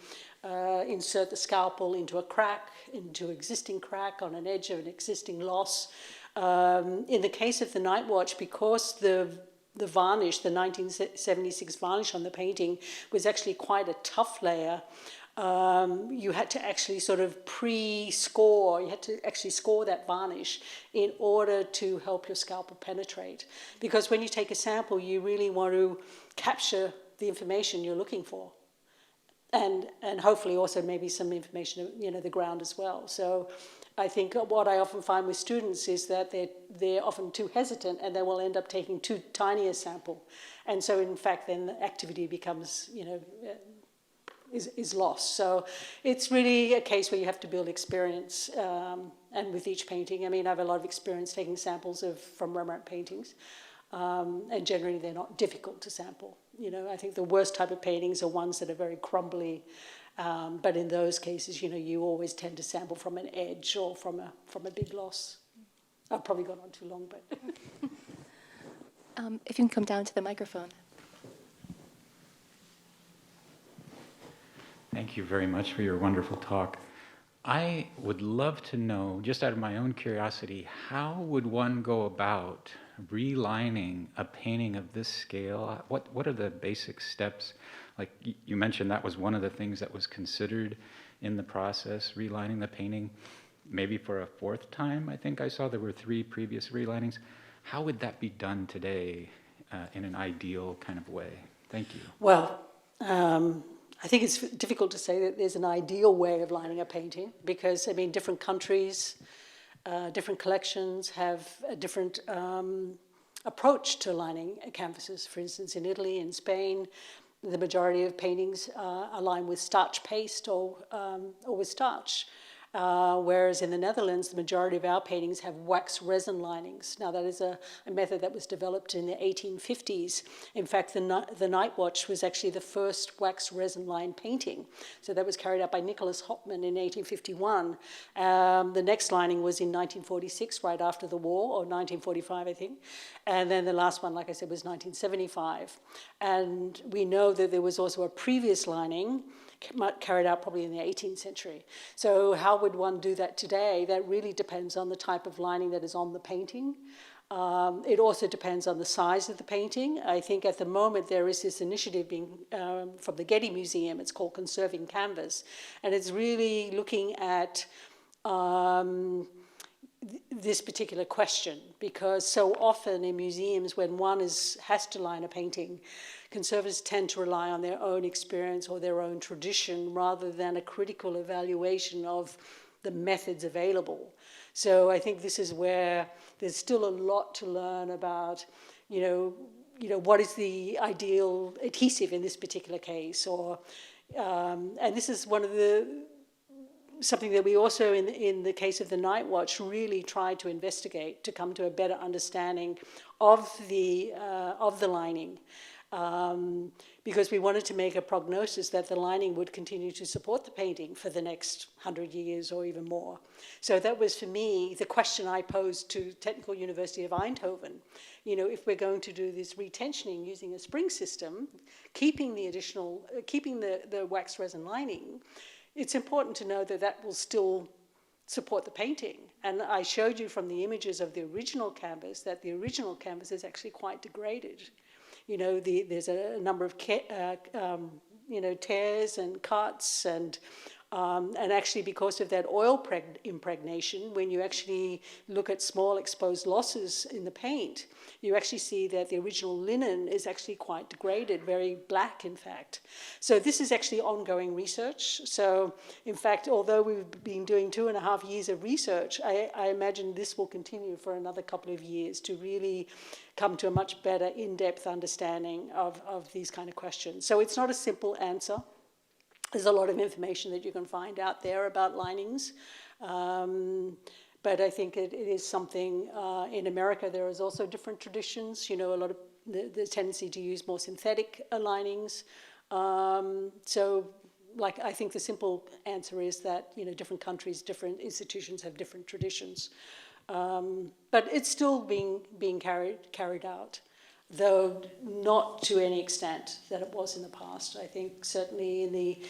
insert the scalpel into a crack, into an existing crack on an edge of an existing loss. In the case of the Night Watch, because the varnish, the 1976 varnish on the painting was actually quite a tough layer, you had to actually sort of pre-score, you had to actually score that varnish in order to help your scalpel penetrate. Because when you take a sample, you really want to capture the information you're looking for. And hopefully also maybe some information, the ground as well. So I think what I often find with students is that they're often too hesitant and they will end up taking too tiny a sample. And so in fact, then the activity becomes, is lost. So it's really a case where you have to build experience. And with each painting, I have a lot of experience taking samples from Rembrandt paintings. And generally they're not difficult to sample. I think the worst type of paintings are ones that are very crumbly. But in those cases, you always tend to sample from an edge or from a big loss. I've probably gone on too long, but... If you can come down to the microphone. Thank you very much for your wonderful talk. I would love to know, just out of my own curiosity, how would one go about relining a painting of this scale? What are the basic steps? Like you mentioned, that was one of the things that was considered in the process, relining the painting, maybe for a 4th time. I think I saw there were 3 previous relinings. How would that be done today in an ideal kind of way? Thank you. Well, I think it's difficult to say that there's an ideal way of lining a painting because, different countries, different collections have a different approach to lining canvases. For instance, in Italy and Spain, the majority of paintings are lined with starch paste or with starch. Whereas in the Netherlands, the majority of our paintings have wax resin linings. Now, that is a method that was developed in the 1850s. In fact, the Night Watch was actually the first wax resin line painting. So that was carried out by Nicholas Hopman in 1851. The next lining was in 1946, right after the war, or 1945, I think. And then the last one, like I said, was 1975. And we know that there was also a previous lining carried out probably in the 18th century. So how would one do that today? That really depends on the type of lining that is on the painting. It also depends on the size of the painting. I think at the moment there is this initiative being from the Getty Museum. It's called Conserving Canvas. And it's really looking at this particular question, because so often in museums when one has to line a painting, conservators tend to rely on their own experience or their own tradition rather than a critical evaluation of the methods available. So I think this is where there's still a lot to learn about, what is the ideal adhesive in this particular case, or and this is one of the something that we also, in the case of the Night Watch, really tried to investigate to come to a better understanding of the lining, because we wanted to make a prognosis that the lining would continue to support the painting for the next 100 years or even more. So that was, for me, the question I posed to Technical University of Eindhoven. You know, if we're going to do this retensioning using a spring system, keeping the wax resin lining, it's important to know that that will still support the painting. And I showed you from the images of the original canvas that the original canvas is actually quite degraded. You know, there's a number of tears and cuts, and actually because of that oil impregnation, when you actually look at small exposed losses in the paint, you actually see that the original linen is actually quite degraded, very black, in fact. So this is actually ongoing research. So, in fact, although we've been doing 2.5 years of research, I imagine this will continue for another couple of years to really come to a much better in-depth understanding of these kind of questions. So it's not a simple answer. There's a lot of information that you can find out there about linings. But I think it is something, in America there is also different traditions, you know, a lot of the tendency to use more synthetic linings. So, like, I think the simple answer is that, you know, different countries, different institutions have different traditions. But it's still being carried out, though not to any extent that it was in the past. I think certainly in the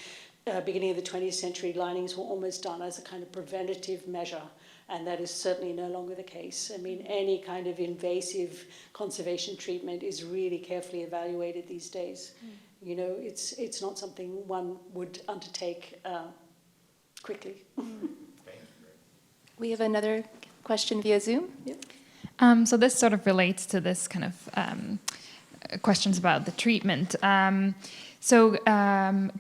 beginning of the 20th century, linings were almost done as a kind of preventative measure, and that is certainly no longer the case. I mean, any kind of invasive conservation treatment is really carefully evaluated these days. You know, it's not something one would undertake quickly. We have another question via Zoom. Yep. So this sort of relates to this kind of questions about the treatment.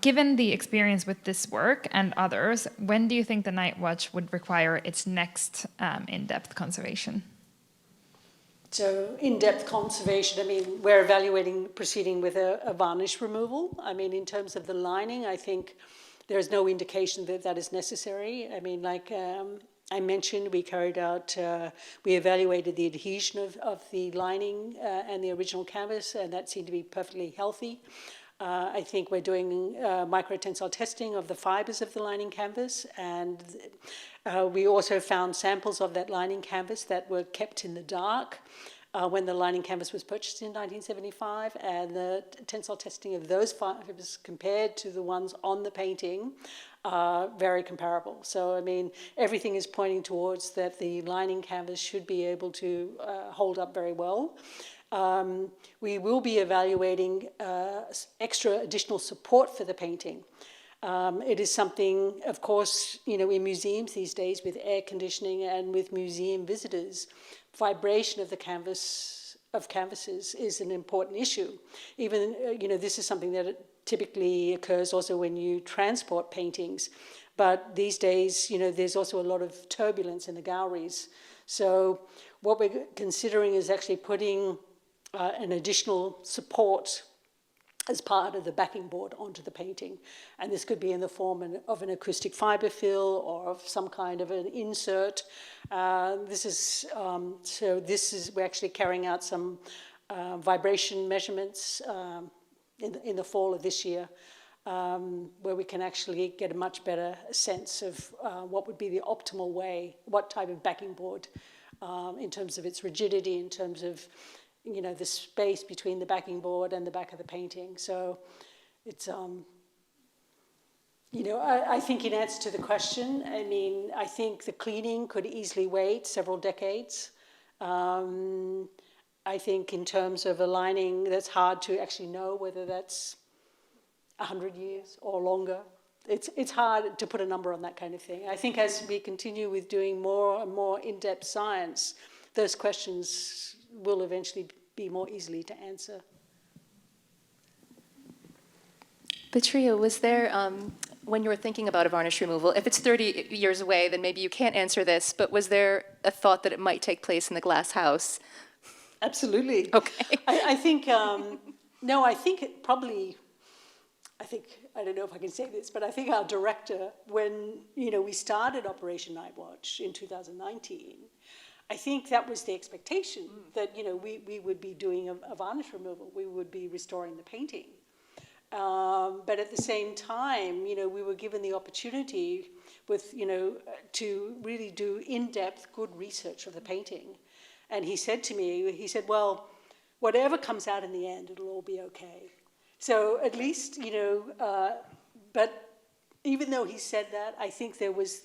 Given the experience with this work and others, when do you think the Night Watch would require its next in-depth conservation? So in-depth conservation, I mean, we're proceeding with a varnish removal. I mean, in terms of the lining, I think there's no indication that that is necessary. I mean, like I mentioned, we evaluated the adhesion of the lining and the original canvas, and that seemed to be perfectly healthy. I think we're doing microtensile testing of the fibers of the lining canvas, and we also found samples of that lining canvas that were kept in the dark when the lining canvas was purchased in 1975, and the tensile testing of those fibers compared to the ones on the painting are very comparable. So, I mean, everything is pointing towards that the lining canvas should be able to hold up very well. We will be evaluating extra additional support for the painting. It is something, of course, you know, in museums these days with air conditioning and with museum visitors, vibration of the canvases is an important issue. Even, you know, this is something that typically occurs also when you transport paintings. But these days, you know, there's also a lot of turbulence in the galleries. So what we're considering is actually putting an additional support as part of the backing board onto the painting. And this could be in the form of an acoustic fiber fill or of some kind of an insert. We're actually carrying out some vibration measurements in the fall of this year, where we can actually get a much better sense of what would be the optimal way, what type of backing board, in terms of its rigidity, in terms of, you know, the space between the backing board and the back of the painting. So it's, you know, I think in answer to the question, I mean, I think the cleaning could easily wait several decades. I think in terms of a lining, that's hard to actually know whether that's 100 years or longer. It's hard to put a number on that kind of thing. I think as we continue with doing more and more in-depth science, those questions will eventually be more easily to answer. Petria, was there, when you were thinking about a varnish removal, if it's 30 years away, then maybe you can't answer this, but was there a thought that it might take place in the glass house? Absolutely. Okay. I think, no, I think it probably, I think, I don't know if I can say this, but I think our director, when, we started Operation Night Watch in 2019, I think that was the expectation that, we would be doing a varnish removal. We would be restoring the painting. But at the same time, we were given the opportunity with, to really do in-depth, good research of the painting. And he said to me, well, whatever comes out in the end, it'll all be okay. So at least, but even though he said that, I think there was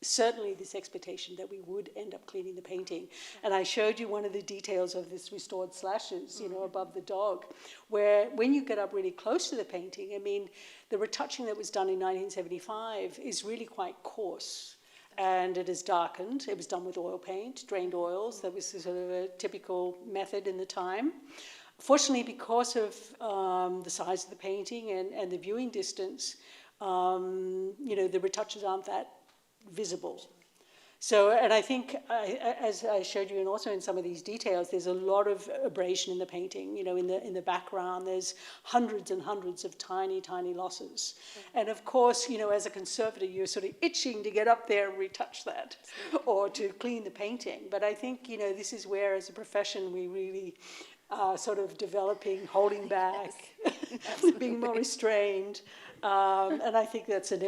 certainly this expectation that we would end up cleaning the painting. And I showed you one of the details of this restored slashes, above the dog, where when you get up really close to the painting, I mean, the retouching that was done in 1975 is really quite coarse. And it is darkened. It was done with oil paint, drained oils. That was sort of a typical method in the time. Fortunately, because of the size of the painting and the viewing distance, the retouches aren't that visible. So, and I think, as I showed you, and also in some of these details, there's a lot of abrasion in the painting. In the background, there's hundreds and hundreds of tiny, tiny losses. And of course, as a conservator, you're sort of itching to get up there and retouch that, or to clean the painting. But I think, this is where, as a profession, we really are sort of developing, holding back, being more restrained. And I think that's an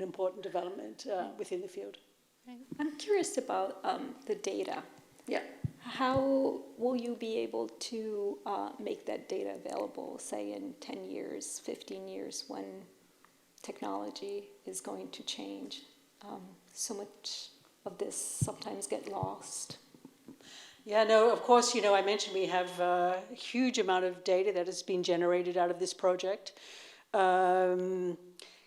important development within the field. I'm curious about the data. Yeah. How will you be able to make that data available, say in 10 years, 15 years, when technology is going to change? So much of this sometimes get lost. Yeah, no, of course, I mentioned we have a huge amount of data that has been generated out of this project.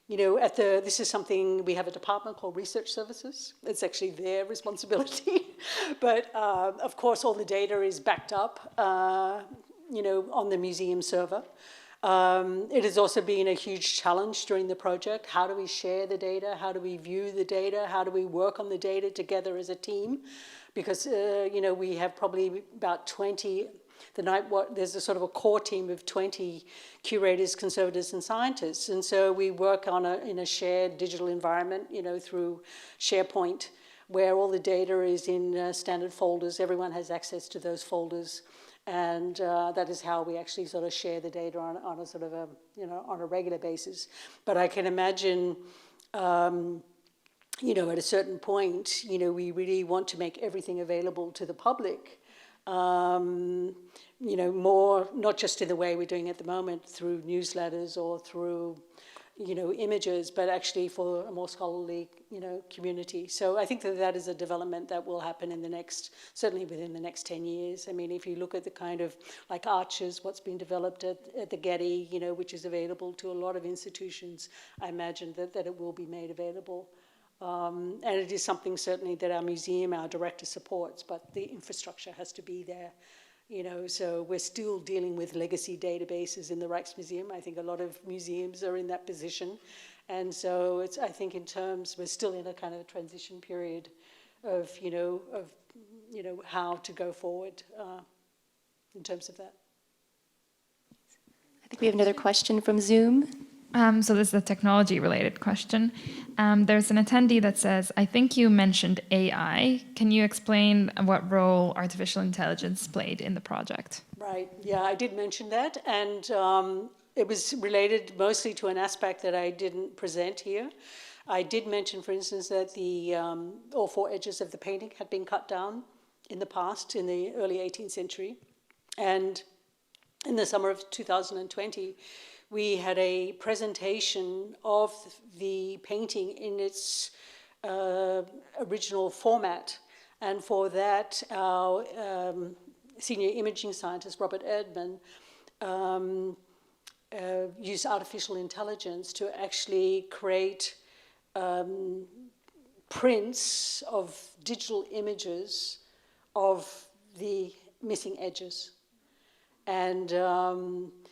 This is something, we have a department called Research Services. It's actually their responsibility. But of course, all the data is backed up, on the museum server. It has also been a huge challenge during the project. How do we share the data? How do we view the data? How do we work on the data together as a team? Because, we have probably about 20... there's a sort of a core team of 20 curators, conservators, and scientists. And so we work in a shared digital environment, through SharePoint, where all the data is in standard folders. Everyone has access to those folders. And that is how we actually sort of share the data on a sort of a, on a regular basis. But I can imagine, at a certain point, we really want to make everything available to the public. More, not just in the way we're doing at the moment through newsletters or through, images, but actually for a more scholarly, community. So I think that is a development that will happen certainly within the next 10 years. I mean, if you look at the kind of, like Arches, what's been developed at the Getty, which is available to a lot of institutions, I imagine that it will be made available. And it is something certainly that our museum, our director supports, but the infrastructure has to be there. So we're still dealing with legacy databases in the Rijksmuseum. I think a lot of museums are in that position. And so I think we're still in a kind of a transition period of how to go forward in terms of that. I think we have another question from Zoom. So this is a technology-related question. There's an attendee that says, I think you mentioned AI. Can you explain what role artificial intelligence played in the project? Right, yeah, I did mention that. And it was related mostly to an aspect that I didn't present here. I did mention, for instance, that all four edges of the painting had been cut down in the past, in the early 18th century. And in the summer of 2020, we had a presentation of the painting in its original format. And for that, our senior imaging scientist, Robert Erdman, used artificial intelligence to actually create prints of digital images of the missing edges. And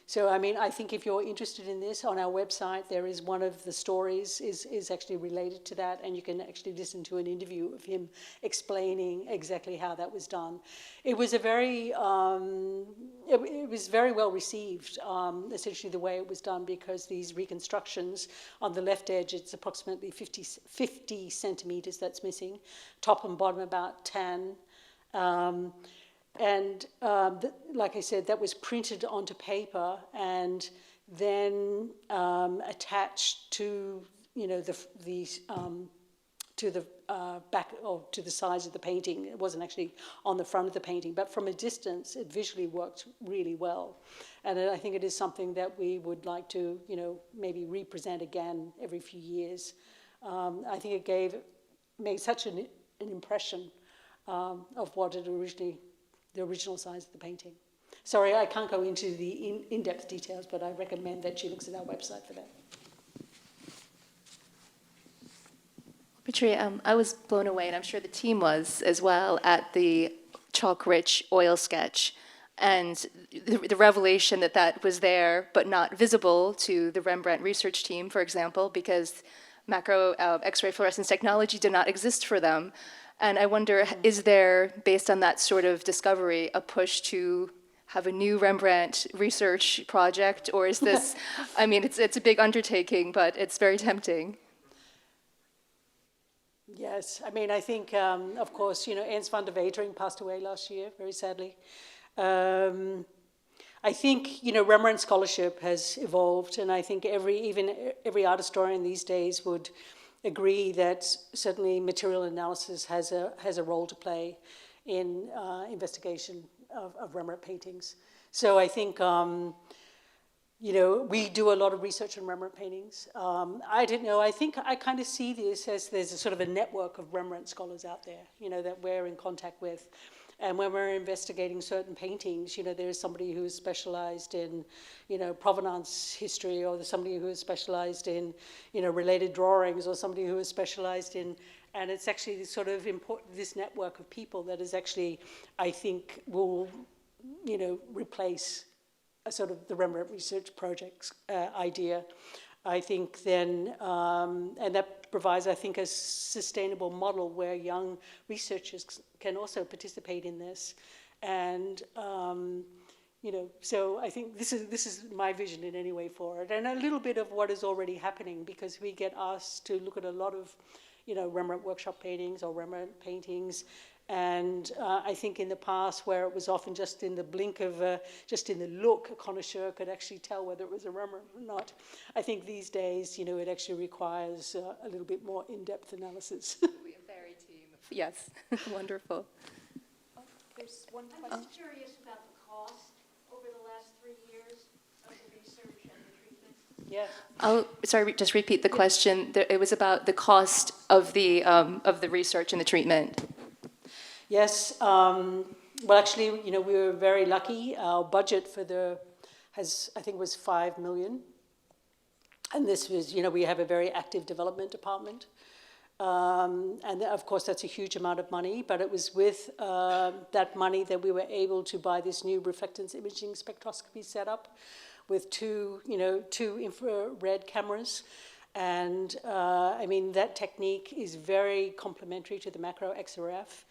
so, I mean, I think if you're interested in this, on our website, there is one of the stories is actually related to that, and you can actually listen to an interview of him explaining exactly how that was done. It was a very, it was very well received, essentially the way it was done, because these reconstructions on the left edge, it's approximately 50 centimeters that's missing, top and bottom about 10. Like I said, that was printed onto paper and then attached to, you know, to the back or to the sides of the painting. It wasn't actually on the front of the painting, but from a distance, it visually worked really well. And I think it is something that we would like to, you know, maybe represent again every few years. I think it made such an impression of what it originally. The original size of the painting. Sorry, I can't go into the in-depth details, but I recommend that she looks at our website for that. Petria, I was blown away, and I'm sure the team was as well, at the chalk-rich oil sketch and the revelation that was there but not visible to the Rembrandt research team, for example, because macro X-ray fluorescence technology did not exist for them. And I wonder, is there, based on that sort of discovery, a push to have a new Rembrandt research project? Or is this, I mean, it's a big undertaking, but it's very tempting. Yes, I mean, I think, of course, you know, Ernst van der Wetering passed away last year, very sadly. I think, you know, Rembrandt scholarship has evolved, and I think every art historian these days would agree that certainly material analysis has a role to play in investigation of Rembrandt paintings. So I think, you know, we do a lot of research on Rembrandt paintings. I don't know, I think I kind of see this as there's a sort of a network of Rembrandt scholars out there, you know, that we're in contact with. And when we're investigating certain paintings, you know, there's somebody who is specialized in, you know, provenance history, or there's somebody who is specialized in, you know, related drawings, or somebody who is specialized in, and it's actually this sort of this network of people that is actually, I think, will, you know, replace a sort of the Rembrandt Research Project's idea. I think then, and that provides, I think, a sustainable model where young researchers can also participate in this. And, you know, so I think this is my vision in any way for it. And a little bit of what is already happening, because we get asked to look at a lot of, you know, Rembrandt workshop paintings or Rembrandt paintings. And I think in the past, where it was often just in the blink of, just in the look, a connoisseur could actually tell whether it was a Rembrandt or not. I think these days, you know, it actually requires a little bit more in-depth analysis. We are very team. Yes, wonderful. Oh, there's one question. I'm just curious about the cost over the last 3 years of the research and the treatment. Yeah. I'll, sorry, just repeat the question. It was about the cost of the research and the treatment. Yes, well, actually, you know, we were very lucky. Our budget for I think it was 5 million. And this was, you know, we have a very active development department. And of course, that's a huge amount of money, but it was with that money that we were able to buy this new reflectance imaging spectroscopy setup with two infrared cameras. And I mean, that technique is very complementary to the macro XRF.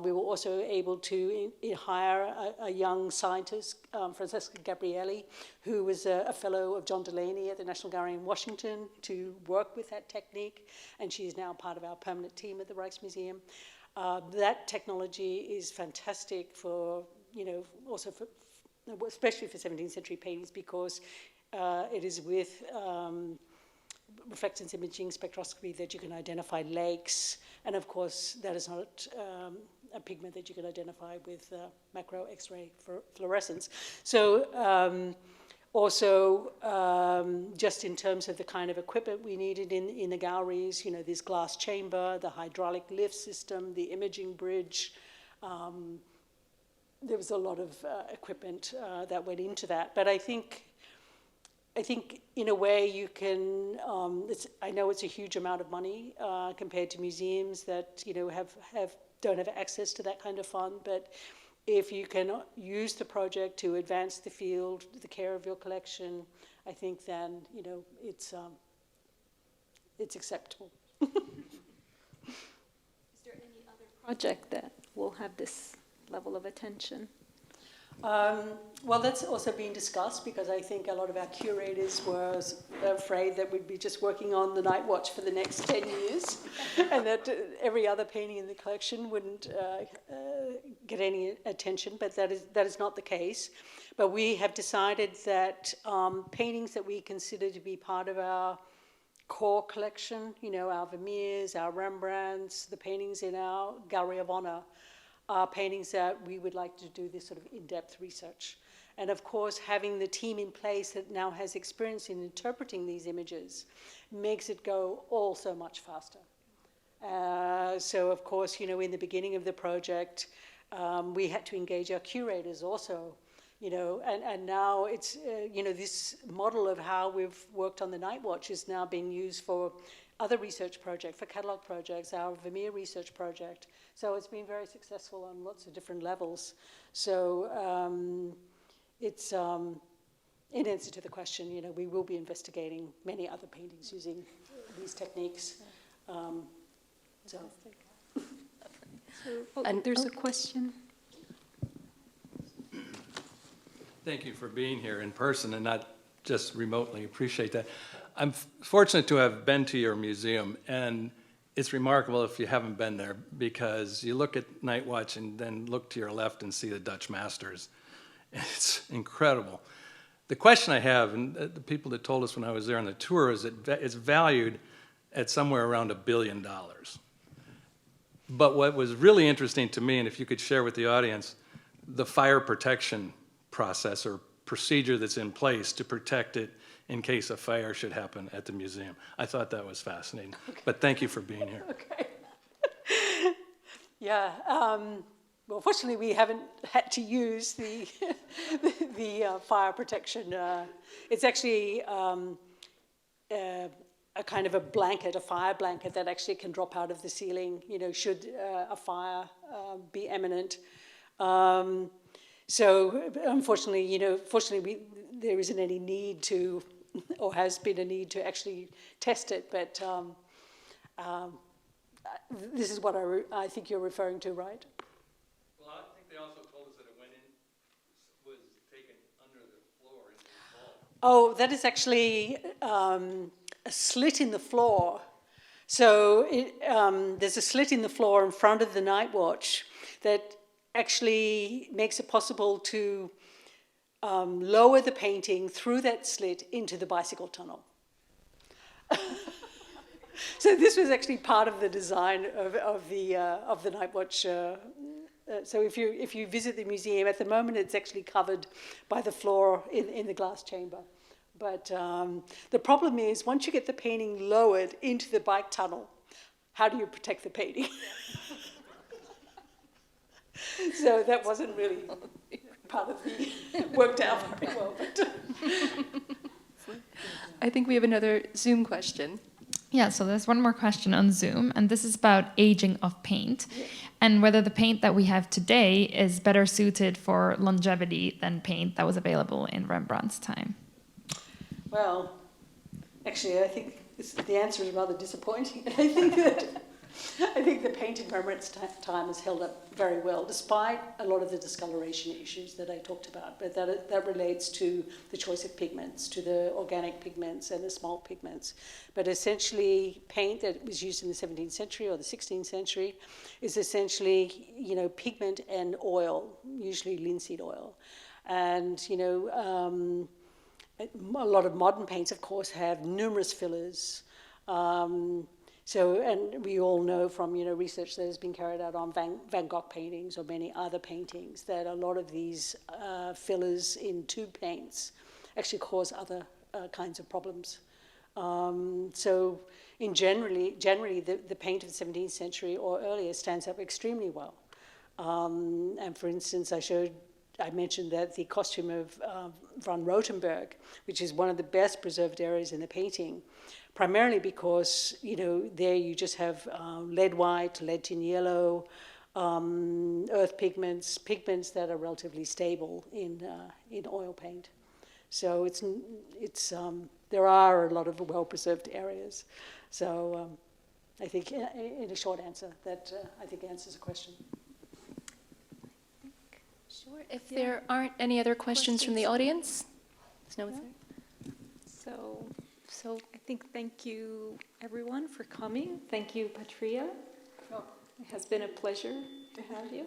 We were also able to hire a young scientist, Francesca Gabrielli, who was a fellow of John Delaney at the National Gallery in Washington, to work with that technique, and she is now part of our permanent team at the Rijksmuseum. That technology is fantastic for, you know, also for, especially for 17th century paintings, because it is with reflectance imaging spectroscopy that you can identify lakes, and of course that is not a pigment that you can identify with macro X-ray fluorescence. So also just in terms of the kind of equipment we needed in the galleries, you know, this glass chamber, the hydraulic lift system, the imaging bridge, there was a lot of equipment that went into that. But I think in a way you can, I know it's a huge amount of money compared to museums that, you know, don't have access to that kind of fund, but if you can use the project to advance the field, the care of your collection, I think then, you know, it's acceptable. Is there any other project that will have this level of attention? Well, that's also been discussed, because I think a lot of our curators were afraid that we'd be just working on the Night Watch for the next 10 years and that every other painting in the collection wouldn't get any attention, but that is not the case. But we have decided that paintings that we consider to be part of our core collection, you know, our Vermeers, our Rembrandts, the paintings in our Gallery of Honor, are paintings that we would like to do this sort of in-depth research. And of course, having the team in place that now has experience in interpreting these images makes it go all so much faster. So of course, you know, in the beginning of the project, we had to engage our curators also, you know, and now it's, you know, this model of how we've worked on the Night Watch is now being used for other research projects, for catalogue projects, our Vermeer research project. So it's been very successful on lots of different levels. So it's, in answer to the question, you know, we will be investigating many other paintings using these techniques. And there's a question. Thank you for being here in person and not just remotely. Appreciate that. I'm fortunate to have been to your museum, and it's remarkable if you haven't been there, because you look at Night Watch and then look to your left and see the Dutch masters. It's incredible. The question I have, and the people that told us when I was there on the tour, is that it's valued at somewhere around $1 billion. But what was really interesting to me, and if you could share with the audience, the fire protection process or procedure that's in place to protect it in case a fire should happen at the museum. I thought that was fascinating. Okay. But thank you for being here. Okay. Yeah. Well, fortunately, we haven't had to use the fire protection. It's actually a kind of a blanket, a fire blanket that actually can drop out of the ceiling, you know, should a fire be imminent. So, unfortunately, you know, there isn't any need to, or has been a need to actually test it, but this is what I think you're referring to, right? Well, I think they also told us that it was taken under the floor into the wall. Oh, that is actually a slit in the floor. So there's a slit in the floor in front of the Night Watch that actually makes it possible to lower the painting through that slit into the bicycle tunnel. So this was actually part of the design of the Night Watch. So if you visit the museum at the moment, it's actually covered by the floor in the glass chamber. But the problem is, once you get the painting lowered into the bike tunnel, how do you protect the painting? So that wasn't really part of the worked out very well. But I think we have another Zoom question. Yeah, so there's one more question on Zoom, and this is about aging of paint, and whether the paint that we have today is better suited for longevity than paint that was available in Rembrandt's time. Well, actually, I think the answer is rather disappointing. I think the paint in Rembrandt's time has held up very well, despite a lot of the discoloration issues that I talked about. But that relates to the choice of pigments, to the organic pigments and the small pigments. But essentially, paint that was used in the 17th century or the 16th century is essentially, you know, pigment and oil, usually linseed oil. And, you know, a lot of modern paints, of course, have numerous fillers. So, and we all know from, you know, research that has been carried out on Van Gogh paintings or many other paintings that a lot of these fillers in tube paints actually cause other kinds of problems. So, generally, the paint of the 17th century or earlier stands up extremely well. And for instance, I mentioned that the costume of Van Ruytenburch, which is one of the best preserved areas in the painting, primarily because, you know, there you just have lead white, lead tin yellow, earth pigments, pigments that are relatively stable in oil paint. So there are a lot of well-preserved areas. So I think, in a short answer, that I think answers the question. Sure. If there aren't any other questions from the audience? There's no other? So I think thank you, everyone, for coming. Thank you, Petria. It has been a pleasure to have you.